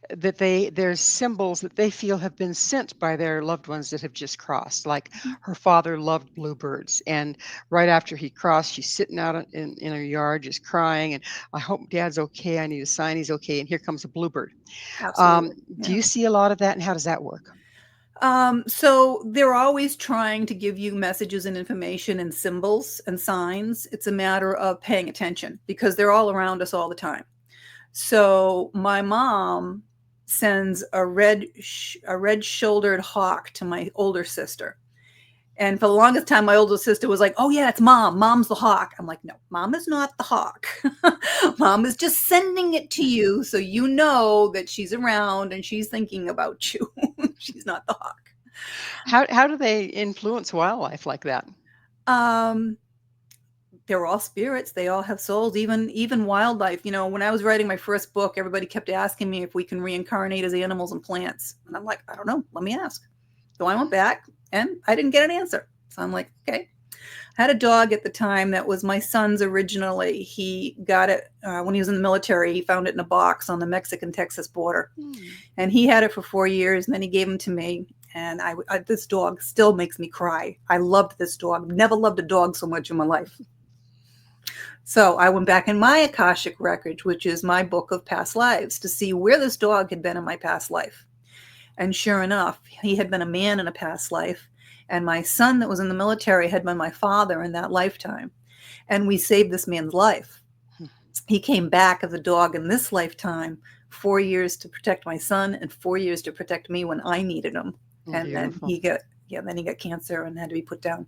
there's symbols that they feel have been sent by their loved ones that have just crossed. Like her father loved bluebirds, and right after he crossed, she's sitting out in her yard just crying, and I hope Dad's okay. I need a sign he's okay. And here comes a bluebird. Absolutely. Do Yeah. you see a lot of that, and how does that work? So they're always trying to give you messages and information and symbols and signs. It's a matter of paying attention, because they're all around us all the time. So my mom sends a red-shouldered hawk to my older sister. And for the longest time, my older sister was like, oh yeah, it's mom. Mom's the hawk. I'm like, no, mom is not the hawk. Mom is just sending it to you so you know that she's around and she's thinking about you. She's not the hawk. How do they influence wildlife like that? They're all spirits. They all have souls, even wildlife. When I was writing my first book, everybody kept asking me if we can reincarnate as animals and plants. And I'm like, I don't know. Let me ask. So I went back and I didn't get an answer. So I'm like, okay. I had a dog at the time that was my son's originally. He got it when he was in the military. He found it in a box on the Mexican-Texas border. And he had it for 4 years, and then he gave him to me. And this dog still makes me cry. I loved this dog. Never loved a dog so much in my life. So I went back in my Akashic record, which is my book of past lives, to see where this dog had been in my past life. And sure enough, he had been a man in a past life. And my son that was in the military had been my father in that lifetime. And we saved this man's life. He came back as a dog in this lifetime, 4 years to protect my son and 4 years to protect me when I needed him. And Beautiful. then he got cancer and had to be put down.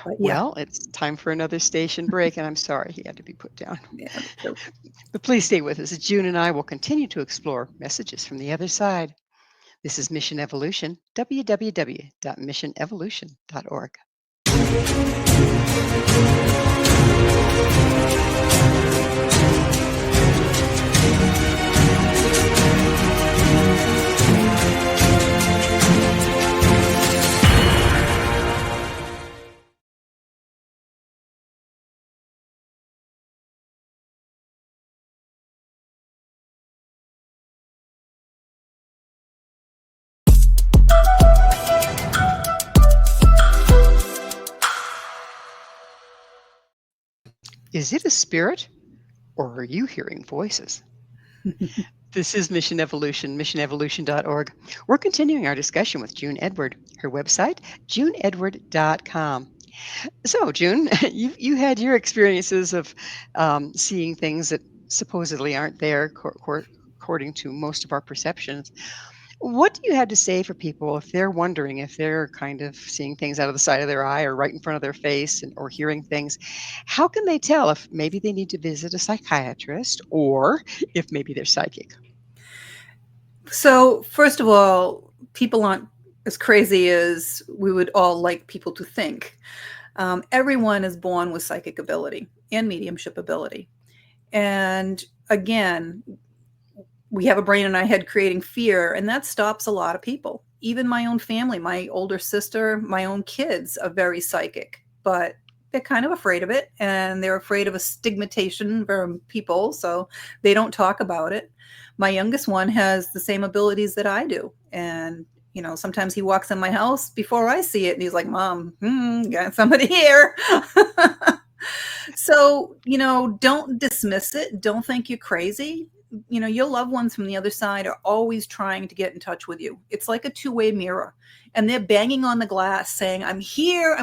But, Well, it's time for another station break, and I'm sorry he had to be put down. Yeah. But please stay with us. June and I will continue to explore messages from the other side. This is Mission Evolution, www.missionevolution.org. Is it a spirit, or are you hearing voices? This is Mission Evolution, missionevolution.org. We're continuing our discussion with June Edward. Her website, juneedward.com. So, June, you had your experiences of seeing things that supposedly aren't there according to most of our perceptions. What do you have to say for people if they're wondering if they're kind of seeing things out of the side of their eye or right in front of their face, or hearing things? How can they tell if maybe they need to visit a psychiatrist, or if maybe they're psychic? So, first of all, people aren't as crazy as we would all like people to think. Everyone is born with psychic ability and mediumship ability. And again, we have a brain in our head creating fear, and that stops a lot of people. Even my own family, my older sister, my own kids are very psychic, but they're kind of afraid of it, and they're afraid of a stigmatization from people, so they don't talk about it. My youngest one has the same abilities that I do, and sometimes he walks in my house before I see it, and he's like, Mom, got somebody here. So, don't dismiss it. Don't think you're crazy. your loved ones from the other side are always trying to get in touch with you. It's like a two-way mirror, and they're banging on the glass saying, I'm here,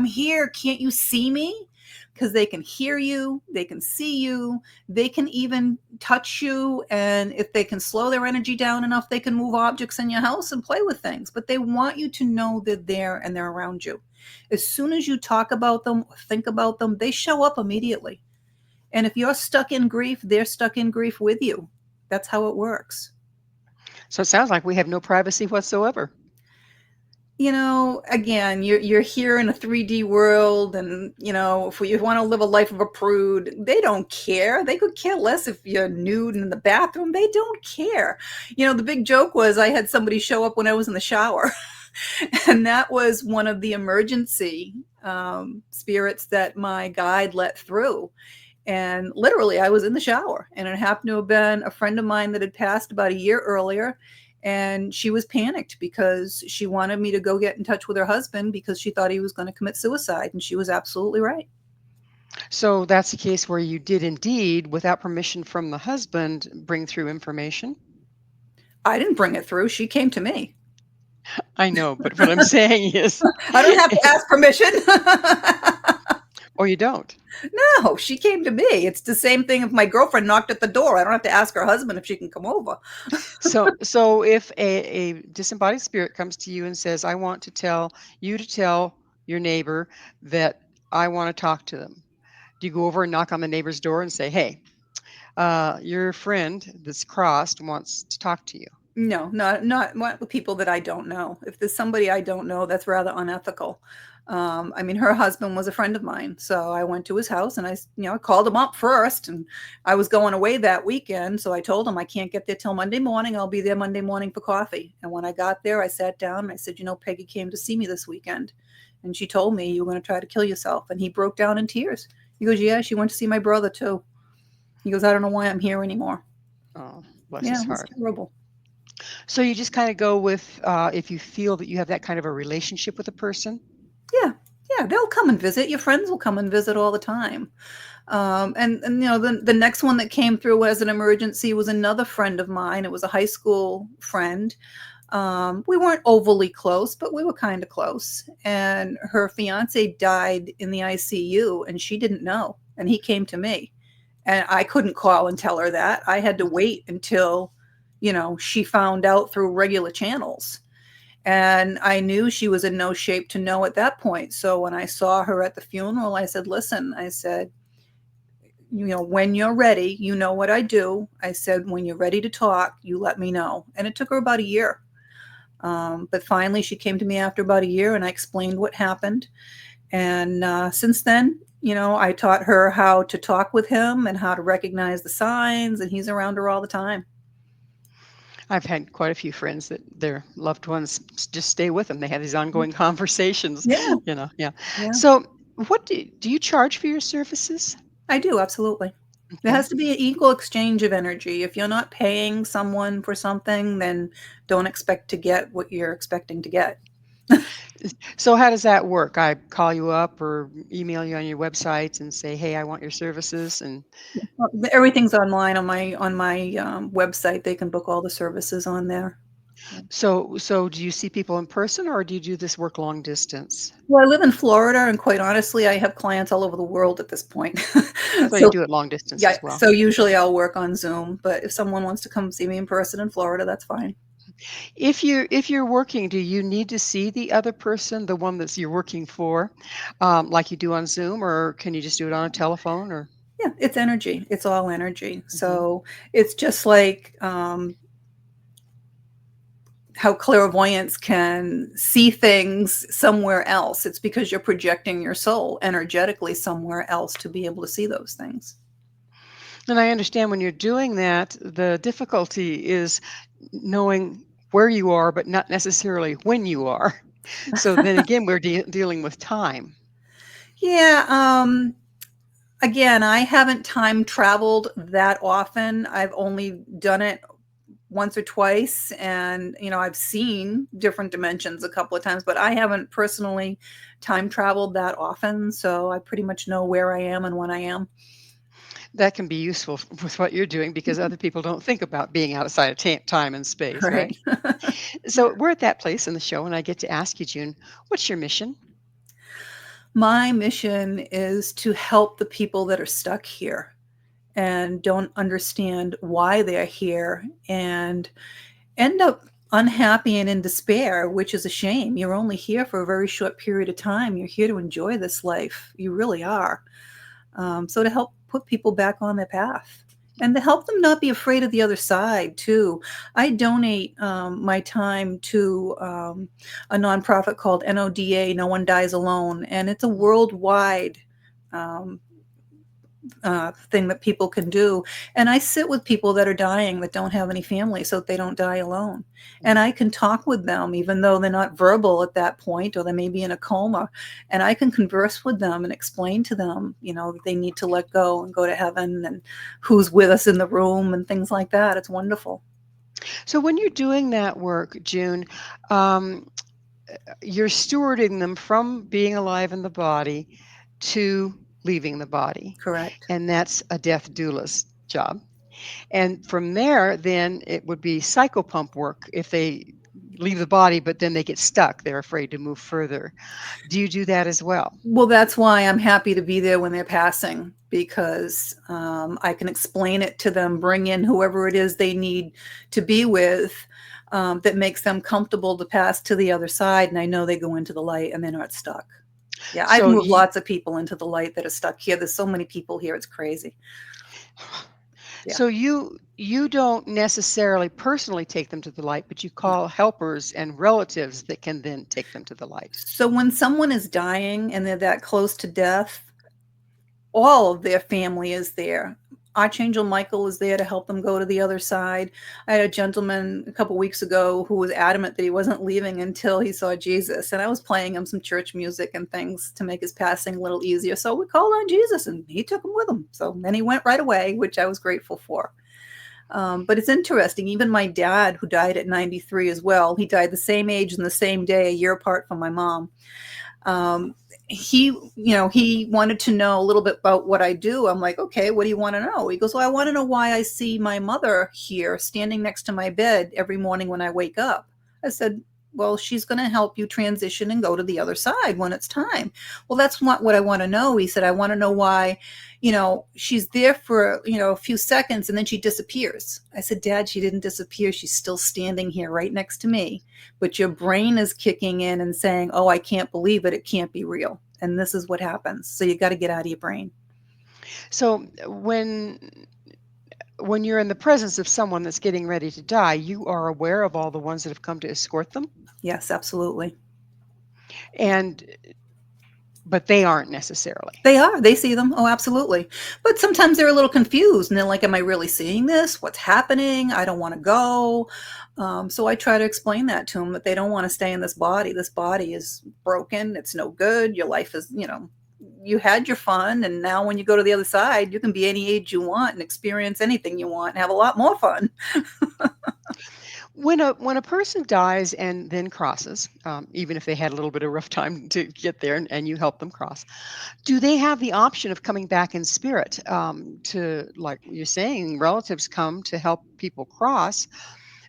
can't you see me? Because they can hear you, they can see you, they can even touch you, and if they can slow their energy down enough, they can move objects in your house and play with things. But they want you to know they're there and they're around you. As soon as you talk about them or think about them, they show up immediately. And if you're stuck in grief, they're stuck in grief with you. That's how it works. So it sounds like we have no privacy whatsoever. Again, you're here in a 3D world, and if you want to live a life of a prude, they don't care. They could care less if you're nude in the bathroom. They don't care. The big joke was I had somebody show up when I was in the shower, and that was one of the emergency spirits that my guide let through. And literally, I was in the shower, and it happened to have been a friend of mine that had passed about a year earlier. And she was panicked because she wanted me to go get in touch with her husband because she thought he was going to commit suicide. And she was absolutely right. So that's the case where you did indeed, without permission from the husband, bring through information? I didn't bring it through. She came to me. I know, but what I'm saying is... I don't have to ask permission. Or you don't? No, she came to me. It's the same thing if my girlfriend knocked at the door. I don't have to ask her husband if she can come over. So if a disembodied spirit comes to you and says, I want to tell your neighbor that I want to talk to them, do you go over and knock on the neighbor's door and say, hey, your friend that's crossed wants to talk to you? No, not with people that I don't know. If there's somebody I don't know, that's rather unethical. Her husband was a friend of mine, so I went to his house and I called him up first, and I was going away that weekend. So I told him I can't get there till Monday morning. I'll be there Monday morning for coffee. And when I got there, I sat down and I said, Peggy came to see me this weekend, and she told me you were going to try to kill yourself. And he broke down in tears. He goes, yeah, she went to see my brother too. He goes, I don't know why I'm here anymore. Oh, bless his heart. It's terrible. So you just kind of go with, if you feel that you have that kind of a relationship with a person? Yeah, they'll come and visit. Your friends will come and visit all the time. The next one that came through as an emergency was another friend of mine. It was a high school friend. We weren't overly close, but we were kind of close. And her fiance died in the ICU, and she didn't know. And he came to me, and I couldn't call and tell her that. I had to wait until, she found out through regular channels. And I knew she was in no shape to know at that point. So when I saw her at the funeral, I said, listen, I said, when you're ready, you know what I do. I said, when you're ready to talk, you let me know. And it took her about a year. But finally, she came to me after about a year, and I explained what happened. And since then, I taught her how to talk with him and how to recognize the signs, and he's around her all the time. I've had quite a few friends that their loved ones just stay with them. They have these ongoing conversations. Yeah. Yeah. So what do you charge for your services? I do, absolutely. Okay. There has to be an equal exchange of energy. If you're not paying someone for something, then don't expect to get what you're expecting to get. So how does that work? I call you up or email you on your website and say, hey, I want your services. And everything's online on my website. They can book all the services on there. So do you see people in person, or do you do this work long distance? Well, I live in Florida, and quite honestly, I have clients all over the world at this point. So you do it long distance as well. So usually I'll work on Zoom, but if someone wants to come see me in person in Florida, that's fine. If you're working, do you need to see the other person, the one that you're working for, like you do on Zoom, or can you just do it on a telephone? Or yeah, it's energy. It's all energy. Mm-hmm. So it's just like how clairvoyants can see things somewhere else. It's because you're projecting your soul energetically somewhere else to be able to see those things. And I understand when you're doing that, the difficulty is knowing where you are, but not necessarily when you are. So then again, we're dealing with time. Yeah. Again, I haven't time traveled that often. I've only done it once or twice, and I've seen different dimensions a couple of times, but I haven't personally time traveled that often. So I pretty much know where I am and when I am. That can be useful with what you're doing because other people don't think about being outside of time and space, Right. right? So we're at that place in the show, and I get to ask you, June, what's your mission? My mission is to help the people that are stuck here and don't understand why they're here and end up unhappy and in despair, which is a shame. You're only here for a very short period of time. You're here to enjoy this life. You really are. So to help put people back on their path and to help them not be afraid of the other side too. I donate my time to a nonprofit called NODA, No One Dies Alone, and it's a worldwide um, thing that people can do. And I sit with people that are dying that don't have any family so that they don't die alone. And I can talk with them even though they're not verbal at that point or they may be in a coma. And I can converse with them and explain to them, that they need to let go and go to heaven and who's with us in the room and things like that. It's wonderful. So when you're doing that work, June, um, you're stewarding them from being alive in the body to leaving the body. Correct. And that's a death doula's job. And from there, then it would be psychopump work if they leave the body, but then they get stuck. They're afraid to move further. Do you do that as well? Well, that's why I'm happy to be there when they're passing because I can explain it to them, bring in whoever it is they need to be with that makes them comfortable to pass to the other side. And I know they go into the light and they're not stuck. Yeah, I've So moved lots of people into the light that are stuck here. There's so many people here. It's crazy. Yeah. So you don't necessarily personally take them to the light, but you call helpers and relatives that can then take them to the light. So when someone is dying and they're that close to death, all of their family is there. Archangel Michael is there to help them go to the other side. I had a gentleman a couple weeks ago who was adamant that he wasn't leaving until he saw Jesus. And I was playing him some church music and things to make his passing a little easier. So we called on Jesus and he took him with him. So then he went right away, which I was grateful for. But it's interesting. Even my dad, who died at 93 as well, he died the same age and the same day, a year apart from my mom. He wanted to know a little bit about what I do. I'm like, okay, what do you want to know? He goes, well, I want to know why I see my mother here standing next to my bed every morning when I wake up. I said, well, she's going to help you transition and go to the other side when it's time. Well, that's not what I want to know. He said, I want to know why, she's there for, a few seconds and then she disappears. I said, Dad, she didn't disappear. She's still standing here right next to me. But your brain is kicking in and saying, oh, I can't believe it. It can't be real. And this is what happens. So you got to get out of your brain. So when you're in the presence of someone that's getting ready to die, you are aware of all the ones that have come to escort them? Yes, absolutely. But they aren't necessarily. They are. They see them. Oh, absolutely. But sometimes they're a little confused and they're like, am I really seeing this? What's happening? I don't want to go. So I try to explain that to them, that they don't want to stay in this body. This body is broken. It's no good. Your life is, you had your fun. And now when you go to the other side, you can be any age you want and experience anything you want and have a lot more fun. When a person dies and then crosses, even if they had a little bit of rough time to get there and you help them cross, do they have the option of coming back in spirit? To, like you're saying, relatives come to help people cross.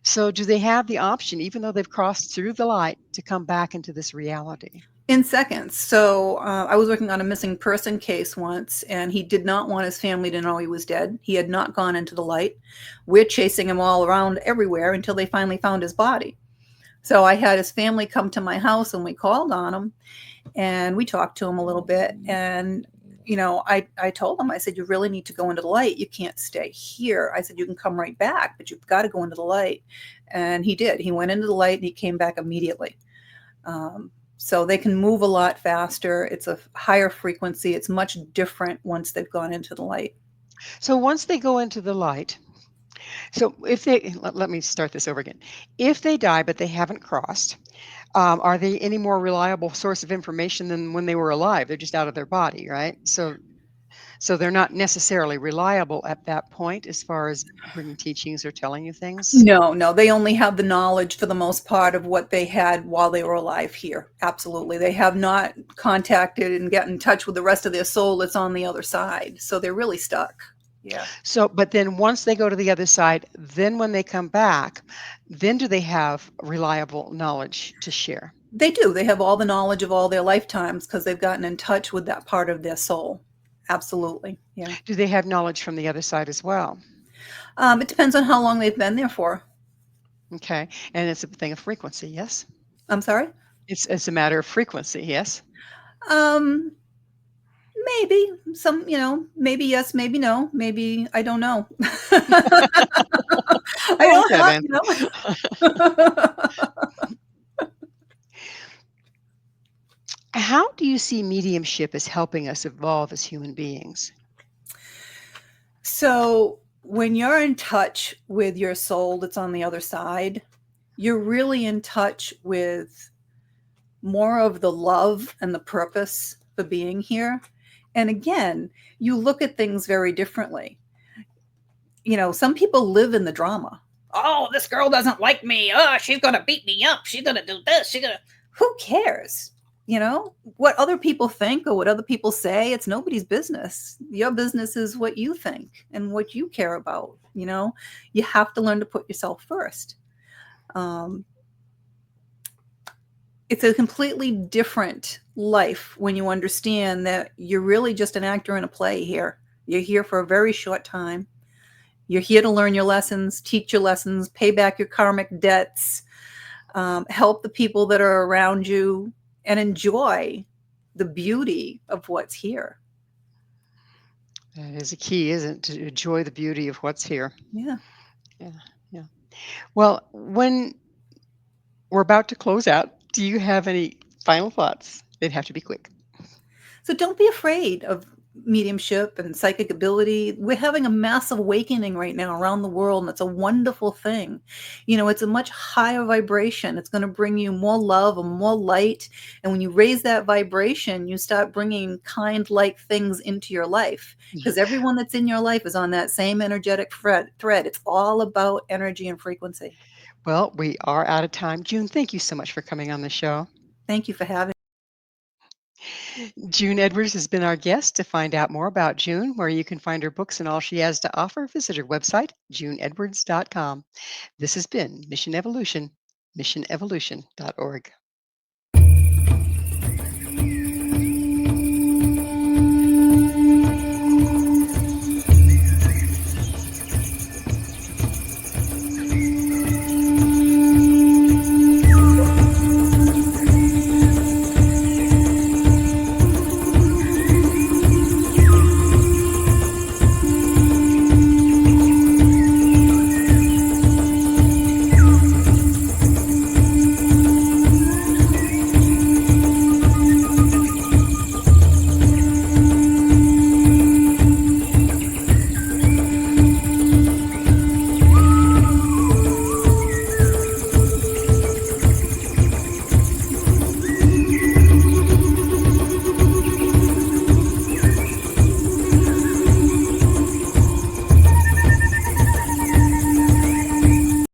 So do they have the option, even though they've crossed through the light, to come back into this reality? In seconds. So I was working on a missing person case once, and he did not want his family to know he was dead. He had not gone into the light. We're chasing him all around everywhere until they finally found his body. So I had his family come to my house, and we called on him, and we talked to him a little bit. And, I told him, I said, you really need to go into the light. You can't stay here. I said, you can come right back, but you've got to go into the light. And he did. He went into the light, and he came back immediately. So they can move a lot faster. It's a higher frequency. It's much different once they've gone into the light. So once they go into the light, so if they, let me start this over again. If they die, but they haven't crossed, are they any more reliable source of information than when they were alive? They're just out of their body, right? So they're not necessarily reliable at that point as far as bringing teachings or telling you things? No, they only have the knowledge for the most part of what they had while they were alive here. Absolutely. They have not contacted and gotten in touch with the rest of their soul that's on the other side. So they're really stuck. Yeah. So, but then once they go to the other side, then when they come back, then do they have reliable knowledge to share? They do. They have all the knowledge of all their lifetimes because they've gotten in touch with that part of their soul. Absolutely. Yeah. Do they have knowledge from the other side as well? It depends on how long they've been there for. Okay. And it's a thing of frequency, yes? I'm sorry? It's a matter of frequency, yes? Um, maybe some, maybe yes, maybe no, maybe I don't know. I I like don't that have, answer. How do you see mediumship as helping us evolve as human beings? So when you're in touch with your soul that's on the other side, you're really in touch with more of the love and the purpose for being here. And again, you look at things very differently. Some people live in the drama. Oh, this girl doesn't like me. Oh, she's going to beat me up. She's going to do this. Who cares? What other people think or what other people say, it's nobody's business. Your business is what you think and what you care about. You have to learn to put yourself first. It's a completely different life when you understand that you're really just an actor in a play here. You're here for a very short time. You're here to learn your lessons, teach your lessons, pay back your karmic debts, help the people that are around you, and enjoy the beauty of what's here. That is a key, isn't it? To enjoy the beauty of what's here. Yeah. Yeah, yeah. Well, when we're about to close out, do you have any final thoughts? They'd have to be quick. So don't be afraid of mediumship and psychic ability. We're having a mass awakening right now around the world, and it's a wonderful thing. It's a much higher vibration. It's going to bring you more love and more light. And when you raise that vibration, you start bringing kind-like things into your life because everyone that's in your life is on that same energetic thread. It's all about energy and frequency. Well, we are out of time. June, thank you so much for coming on the show. Thank you for having June Edwards has been our guest. To find out more about June, where you can find her books and all she has to offer, visit her website, juneedwards.com. This has been Mission Evolution, missionevolution.org.